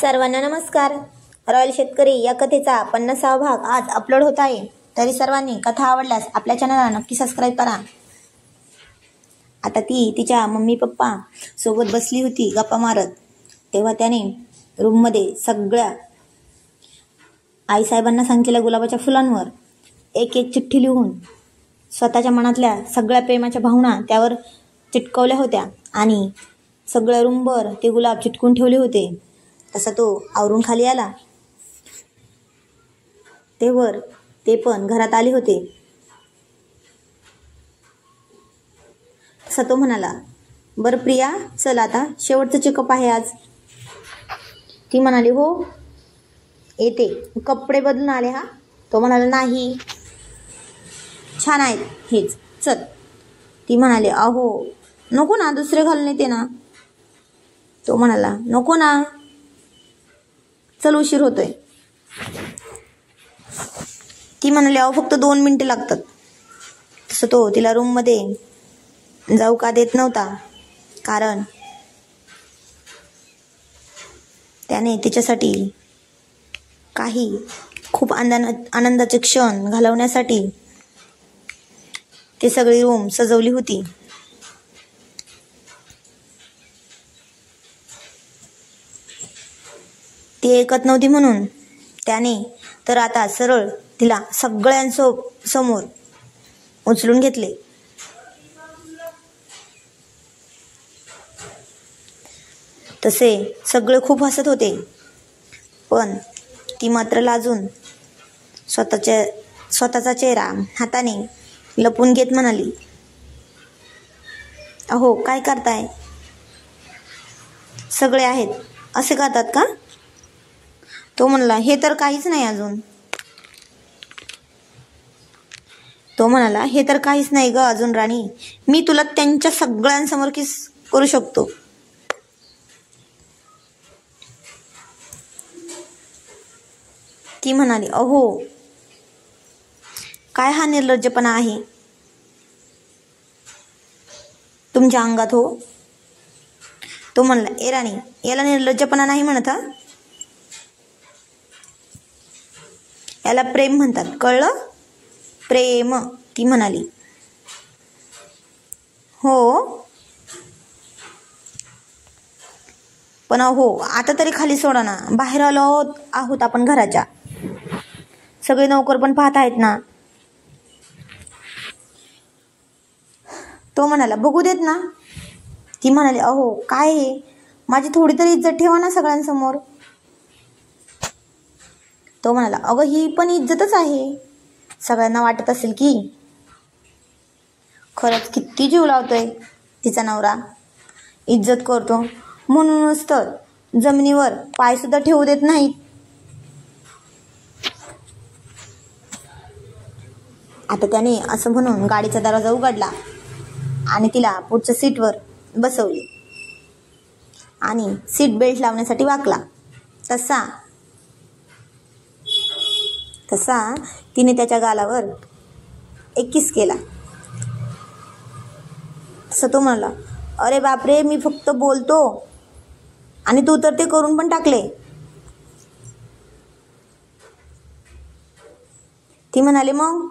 सर्वांना नमस्कार. रॉयल शेतकरी या कथेचा 50वा भाग आज अपलोड होत आहे. तरी सर्वांनी कथा आवडल्यास आपल्या चॅनलला नक्की सबस्क्राईब करा. आता ती तिच्या मम्मी पप्पा सोबत बसली होती गप्पा मारत. तेव्हा त्याने रूममध्ये सगळ्या आईसाहेबांना सांगितलेल्या गुलाबाच्या फुलांवर एक एक चिठ्ठी लिहून स्वतःच्या मनातल्या सगळ्या प्रेमाच्या भावना त्यावर चिटकवल्या होत्या आणि सगळ्या रूमभर ते गुलाब चिटकून ठेवले होते. तसा तो आवरून खाली आला तेव्हा ते पण घरात आले होते. तसा तो म्हणाला, बरं प्रिया, चल आता शेवटचं चेकअप आहे आज. ती म्हणाली, हो येते. कपडे बदलून आले हा? तो म्हणाला, नाही छान आहेत हेच, चल. ती म्हणाली, अहो नको ना, दुसरे घालून येते ना. तो म्हणाला, नको ना, चल उशीर होतोय. ती म्हणाली, अहो फक्त 2 मिनिटं लागतात. तसं तो तिला रूममध्ये जाऊ का देत नव्हता, कारण त्याने तिच्यासाठी काही खूप आनंदाचे क्षण घालवण्यासाठी ती सगळी रूम सजवली होती. ती ऐकत नव्हती म्हणून त्याने तर आता सरळ तिला सगळ्यांसमोर उचलून घेतले. तसे सगळे खूप हसत होते, पण ती मात्र लाजून स्वतःचा चेहरा हाताने लपून घेत म्हणाली, अहो काय करताय? सगळे आहेत असे करतात का? तो म्हणाला, हे तर काहीच नाही अजून. तो म्हणाला, हे तर काहीच नाही ग अजून राणी, मी तुला त्यांच्या सगळ्यांसमोर किस करू शकतो. ती म्हणाली, अहो काय हा निर्लज्जपणा आहे तुमच्या अंगात हो. तो म्हणला, ए राणी, याला निर्लज्जपणा नाही म्हणत हा, याला प्रेम म्हणतात, कळलं? प्रेम. ती म्हणाली, हो पण अहो आता तरी खाली सोडा ना, बाहेर आलो आहोत आपण घराच्या, सगळे नौकर पण पाहत आहेत ना. तो म्हणाला, बघू देत ना. ती म्हणाली, अहो काय हे, माझी थोडी तरी इज्जत ठेवा ना सगळ्यांसमोर. तो म्हणाला, अगं ही पण इज्जतच आहे. सगळ्यांना वाटत असेल की खरंच किती जीव लावतोय तिचा नवरा, इज्जत करतो, म्हणूनच तर जमिनीवर पाय सुद्धा ठेवू देत नाहीत. आता त्याने असं म्हणून गाडीचा दरवाजा उघडला आणि तिला पुढच्या सीटवर बसवली आणि सीट बेल्ट लावण्यासाठी वाकला. तसा तिने त्याच्या गालावर एक किस केला. तसं तो म्हणाला, अरे बापरे, मी फक्त बोलतो आणि तू तर ते करून पण टाकले. ती म्हणाली, मग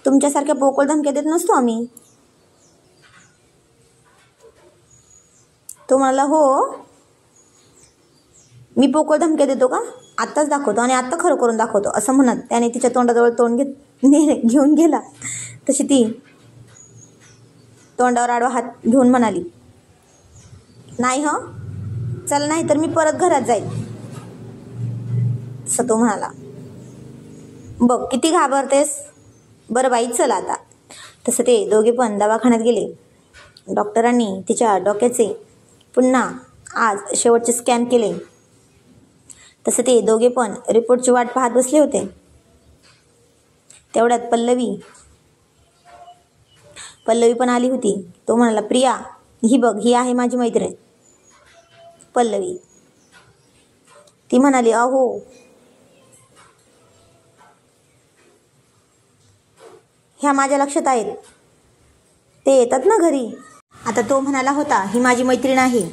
तुमच्यासारख्या पोकळ धमक्या देत नसतो आम्ही. तो म्हणाला, हो मी पोकळ धमक्या देतो का? आत्ताच दाखवतो आणि आत्ता खरं करून दाखवतो. असं म्हणत त्याने तिच्या तोंडाजवळ तोंड घेऊन गेला. तशी ती तोंडावर आडवा हात घेऊन म्हणाली, नाही हं, चल, नाही तर मी परत घरात जाईल. तसं तो म्हणाला, बघ किती घाबरतेस, बरं बाई चल आता. तसं ते दोघे पण दवाखान्यात गेले. डॉक्टरांनी तिच्या डोक्याचे पुन्हा आज शेवटचे स्कॅन केले. तसं ते दोघे पण रिपोर्टची वाट पाहत बसले होते. तेवढ्यात पल्लवी पण आली होती. तो म्हणाला, प्रिया ही बघ, ही आहे माझी मैत्रीण पल्लवी. ती म्हणाली, अहो ह्या माझ्या लक्षात आहेत, ते येतात ना घरी. आता तो म्हणाला होता, ही माझी मैत्रीण आहे.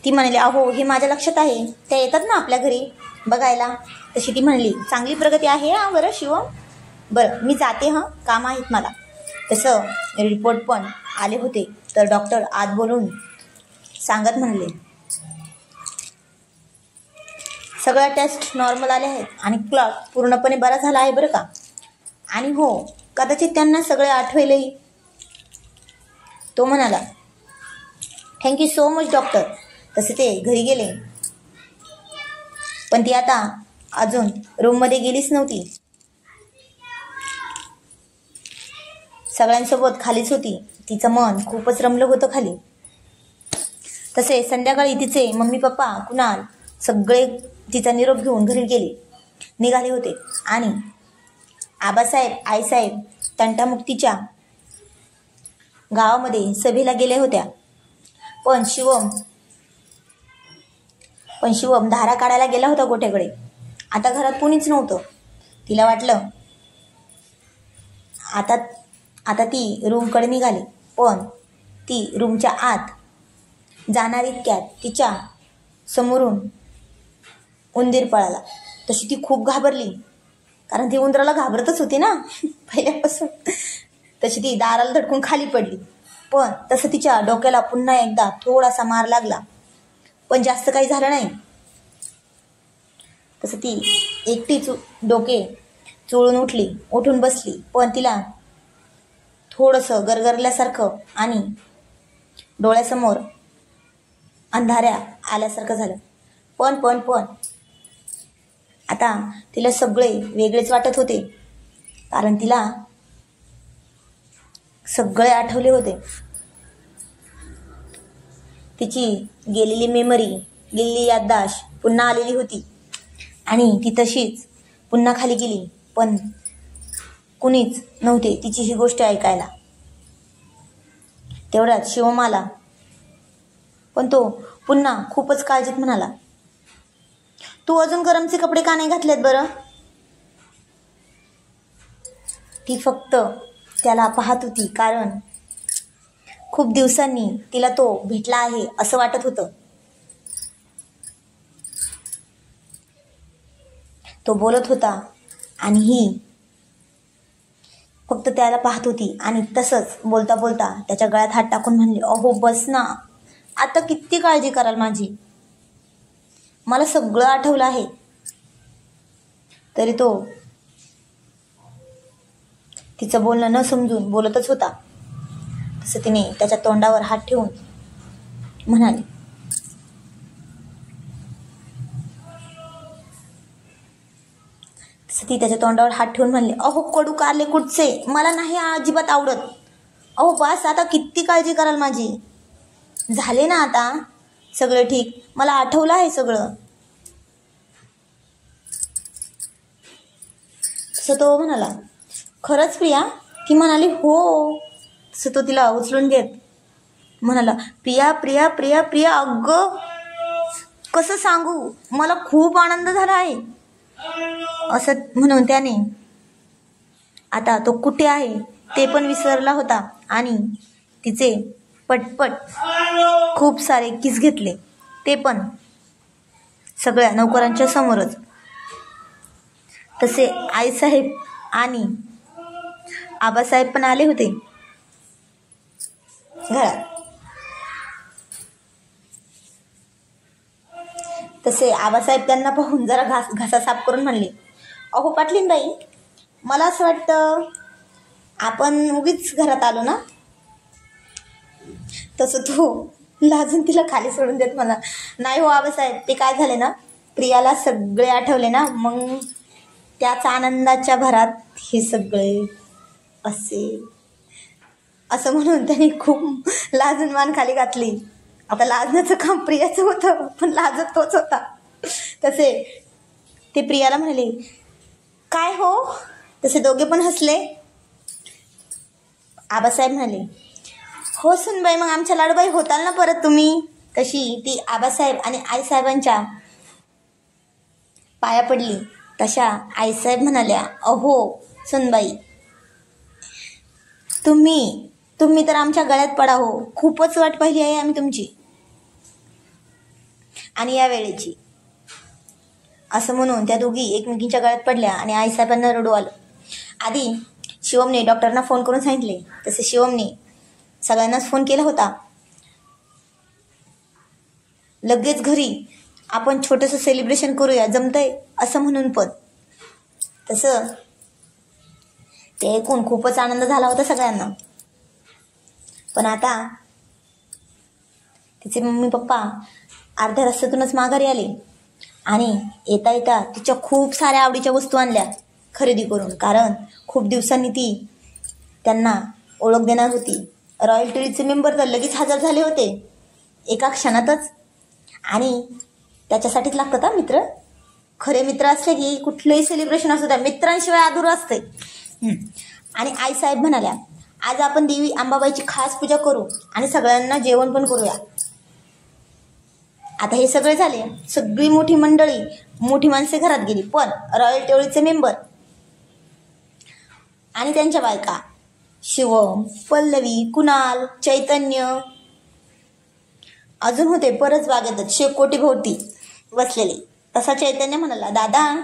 ती म्हणाली, अहो हे माझ्या लक्षात आहे, त्या येतात ना आपल्या घरी बघायला. तशी ती म्हणली, चांगली प्रगती आहे हा बरं शिवम, बरं मी जाते हां, काम आहेत मला. तसं रिपोर्ट पण आले होते. तर डॉक्टर आत बोलून सांगत म्हणले, सगळ्या टेस्ट नॉर्मल आले आहेत आणि क्लॉट पूर्णपणे बरा झाला आहे बरं का. आणि हो, कदाचित त्यांना सगळे आठवेलही. तो म्हणाला, थँक्यू सो मच डॉक्टर. तसे ते घरी गेले, पण ती आता अजून रूममध्ये गेलीच नव्हती. सगळ्यांसोबत खालीच होती. तिचं मन खूपच रमलं होतं खाली. तसे संध्याकाळी तिचे मम्मी पप्पा कुणाल सगळे तिचा निरोप घेऊन घरी निघाले होते. आणि आबासाहेब आईसाहेब तंटामुक्तीच्या गावामध्ये सभेला गेल्या होत्या. पण शिवम धारा काढायला गेला होता गोठ्याकडे. आता घरात कोणीच नव्हतं. तिला वाटलं आता ती रूमकडे निघाली, पण ती रूमच्या आत जाणार इतक्यात तिच्या समोरून उंदीर पळाला. तशी ती खूप घाबरली, कारण ती उंदराला घाबरतच होती ना पहिल्यापासून. तशी ती दाराला धडकून खाली पडली. पण तसं तिच्या डोक्याला पुन्हा एकदा थोडासा मार लागला, पण जास्त काही झालं नाही. तसं ती एकटीच डोके चोळून उठून बसली. पण तिला थोडंसं गरगरल्यासारखं आणि डोळ्यासमोर अंधाऱ्या आल्यासारखं झालं. पण आता तिला सगळे वेगळेच वाटत होते, कारण तिला सगळे आठवले होते. तिची गेलेली मेमरी, गेलेली याददाश्त पुन्हा आलेली होती आणि ती तशीच पुन्हा खाली गेली. पण कुणीच नव्हते तिची ही गोष्ट ऐकायला. तेवढ्यात शिवम आला, पण तो पुन्हा खूपच काळजीत म्हणाला, तू अजून गरमचे कपडे का नाही घातलेत बरं? ती फक्त त्याला पाहत होती, कारण खूप दिवसांनी तिला तो भेटला आहे असं वाटत होतं. तो बोलत होता आणि ही फक्त त्याला पाहत होती. आणि तसंच बोलता बोलता त्याच्या गळ्यात हात टाकून म्हणले, अहो बस ना, आता किती काळजी कराल माझी, मला सगळं आठवलं आहे. तरी तो तिचं बोलणं न समजून बोलतच होता. तसं तिने त्याच्या तोंडावर हात ठेवून म्हणाली, ती त्याच्या तोंडावर हात ठेवून म्हणले, अहो कडू कारले कुठचे, मला नाही अजिबात आवडत. अहो बस, आता किती काळजी कराल माझी, झाले ना आता सगळं ठीक, मला आठवलं आहे सगळं. तसं तो म्हणाला, खरंच प्रिया? ती म्हणाली, हो. तसं तो तिला उचलून घेत म्हणाला, प्रिया प्रिया प्रिया प्रिया, अगं कसं सांगू, मला खूप आनंद झाला आहे. असं म्हणून त्याने आता तो कुठे आहे ते पण विसरला होता आणि तिचे पटपट खूप सारे किस घेतले, ते पण सगळ्या नौकरांच्या समोरच. तसे आईसाहेब आणि आबासाहेब पण आले होते घरात. तसे आबासाहेब त्यांना पाहून जरा घासा साफ करून म्हणले, अहो पाटलीनबाई, मला असं वाटतं आपण उगीच घरात आलो ना. तसं तो लाजून तिला खाली सोडून देत मला, नाही हो आबासाहेब, ते काय झाले ना, प्रियाला सगळे आठवले ना, मग त्याच आनंदाच्या भरात हे सगळे असं म्हणून त्याने खूप लाजून मान खाली घातली. आता लाजण्याचं काम प्रियाचं होतं, पण लाजत तोच होता. तसे ते प्रियाला म्हणाले, काय हो? तसे दोघे पण हसले. आबासाहेब म्हणाले, हो सुनबाई, मग आमच्या लाडूबाई होताल ना परत तुम्ही. तशी ती आबासाहेब आणि आईसाहेबांच्या पाया पडली. तशा आईसाहेब म्हणाल्या, अहो सुनबाई, तुम्ही तर आमच्या गळ्यात पडा हो, खूपच वाट पाहिली आहे आम्ही तुमची. आणि या वेळेची, असं म्हणून त्या दोघी एकमेकींच्या गळ्यात पडल्या आणि आईसाहेबांना रडू आलं. आधी शिवमने डॉक्टरांना फोन करून सांगितले. तसे शिवमने सगळ्यांनाच फोन केला होता. लगेच घरी आपण छोटंसं सेलिब्रेशन करूया, जमतंय असं म्हणून. पण तसं ते ऐकून खूपच आनंद झाला होता सगळ्यांना. पण आता तिचे मम्मी पप्पा अर्ध्या रस्त्यातूनच माघारी आले आणि येता येता तिच्या खूप साऱ्या आवडीच्या वस्तू आणल्या खरेदी करून. कारण खूप दिवसांनी ती त्यांना ओळख देणार होती. रॉयल टीव्हीचे मेंबर तर लगेच हजर झाले होते एका क्षणातच. आणि त्याच्यासाठीच लागतात हा मित्र. खरे मित्र असले की कुठलंही सेलिब्रेशन असू द्या, मित्रांशिवाय अधुरं असते. आणि आईसाहेब म्हणाल्या, आज आपण देवी अंबाबाईची खास पूजा करू आणि सगळ्यांना जेवण पण करूया. आता हे सगळे झाले. सगळी मोठी मंडळी, मोठी माणसे घरात गेली. पण रॉयल टीव्हीचे मेंबर आणि त्यांच्या बायका, शिवम, पल्लवी, कुणाल, चैतन्य अजून होते परत बागेतच शेकोटी भोवती बसलेले. तसा चैतन्य म्हणाला, दादा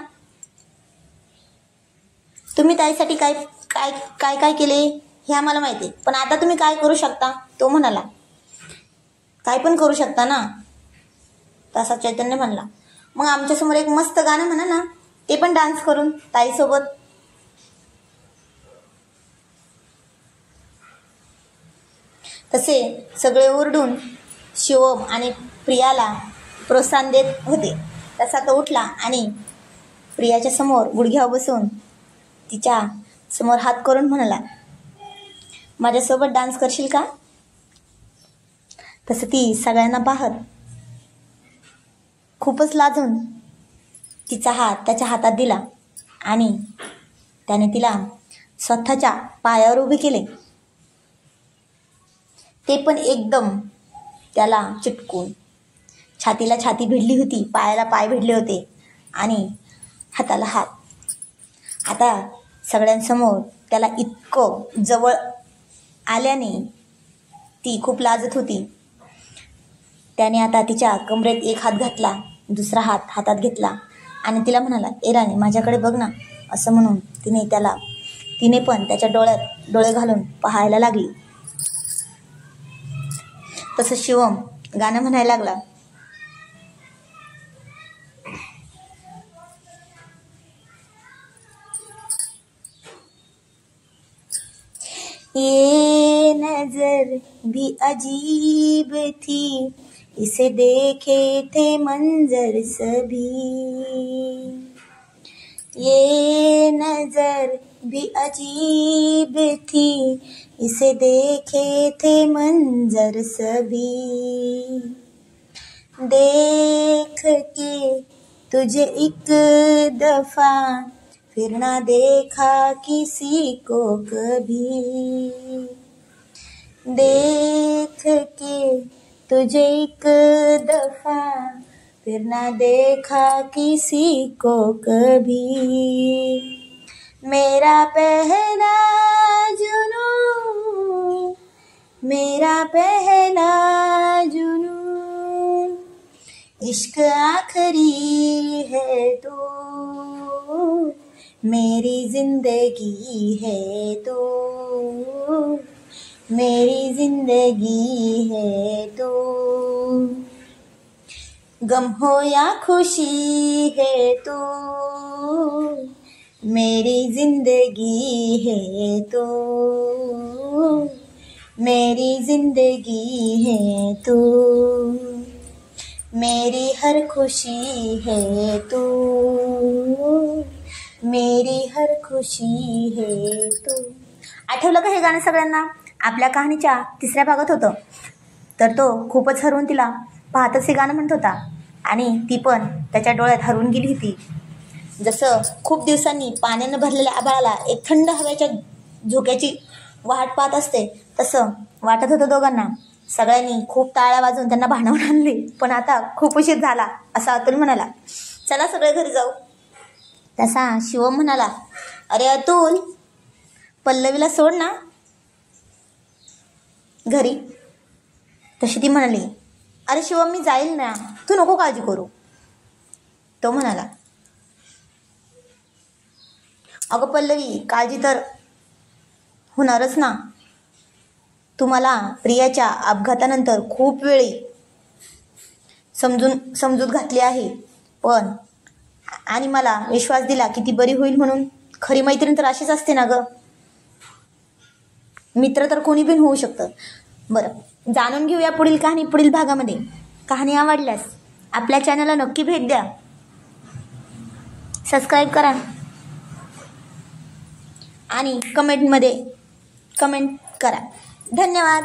तुम्ही ताईसाठी काय काय काय काय केले हे आम्हाला माहिती आहे, पण आता तुम्ही काय करू शकता? तो म्हणाला, काय पण करू शकता ना. तसा चैतन्य म्हणला, मग आमच्यासमोर एक मस्त गाणं म्हणा ना, ते पण डान्स करून ताईसोबत. तसे सगळे ओरडून शिवम आणि प्रियाला प्रोत्साहन देत होते. तसा तो उठला आणि प्रियाच्या समोर गुडघ्यावर बसून तिच्या समोर हात करून म्हणाला, माझ्यासोबत डान्स करशील का? तसं ती सगळ्यांना पाहत खूपच लाजून तिचा हात त्याच्या हातात दिला आणि त्याने तिला स्वतःच्या पायावर उभे केले. ते पण एकदम त्याला चिटकून. छातीला छाती भिडली होती, पायाला पाय भिडले होते आणि हाताला हात. आता सगळ्यांसमोर त्याला इतकं जवळ आल्याने ती खूप लाजत होती. त्याने आता तिच्या कमरेत एक हात घातला, दुसरा हात हातात घेतला आणि तिला म्हणाला, ए राणी माझ्याकडे बघ ना. असं म्हणून तिने पण त्याच्या डोळ्यात डोळे घालून पाहायला लागली. तसं शिवम गाणं म्हणायला लागला, ये नजर भी अजीब थी, इसे देखे थे मंजर सभी. ये नजर भी अजीब थी, इसे देखे थे मंजर सभी. देख के तुझे एक दफा, फिर ना देखा किसी को कभी. देख के तुझे एक दफा, फिर ना देखा किसी को कभी. मेरा पहला जुनून, मेरा पहला जुनून, इश्क आखरी है तो, मेरी जिंदगी है तो, मेरी जिंदगी है तो. गम हो या खुशी है तो, मेरी जिंदगी है तो, मेरी जिंदगी है तो, मेरी हर खुशी है तो, मेरी हर खुशी है तो. आठवलं का हे गाणं सगळ्यांना? आपल्या कहाणीच्या तिसऱ्या भागात होतं. तर तो खूपच हरवून तिला पाहतच हे गाणं म्हणत होता आणि ती पण त्याच्या डोळ्यात हरवून गेली होती. जसं खूप दिवसांनी पाण्यानं भरलेल्या आभाळाला एक थंड हवेच्या झोक्याची वाट पाहत असते, तसं वाटत होतं दोघांना. सगळ्यांनी खूप टाळ्या वाजवून त्यांना भानावर आणले. पण आता खूप उशीर झाला असा अतुल म्हणाला, चला सगळे घरी जाऊ. तसा शिवम म्हणाला, अरे अतुल, पल्लवीला सोड ना घरी. तशी ती म्हणाली, अरे शिवम, मी जाईल ना, तू नको काळजी करू, तो म्हणाला. अगं पल्लवी, काळजी तर होणारच ना. तुम्हाला प्रियाच्या अपघातानंतर खूप वेळी समजूत घातली आहे, पण आणि मला विश्वास दिला की ती बरी होईल म्हणून. खरी मैत्रीण तर अशीच असते ना गं. मित्र तर कोणी पण होऊ शकतं. बरं, जाणून घेऊया पुढील कहाणी पुढील भागामध्ये. कहाणी आवडल्यास आपल्या चॅनलला नक्की भेट द्या, सबस्क्राईब करा आणि कमेंट करा. धन्यवाद.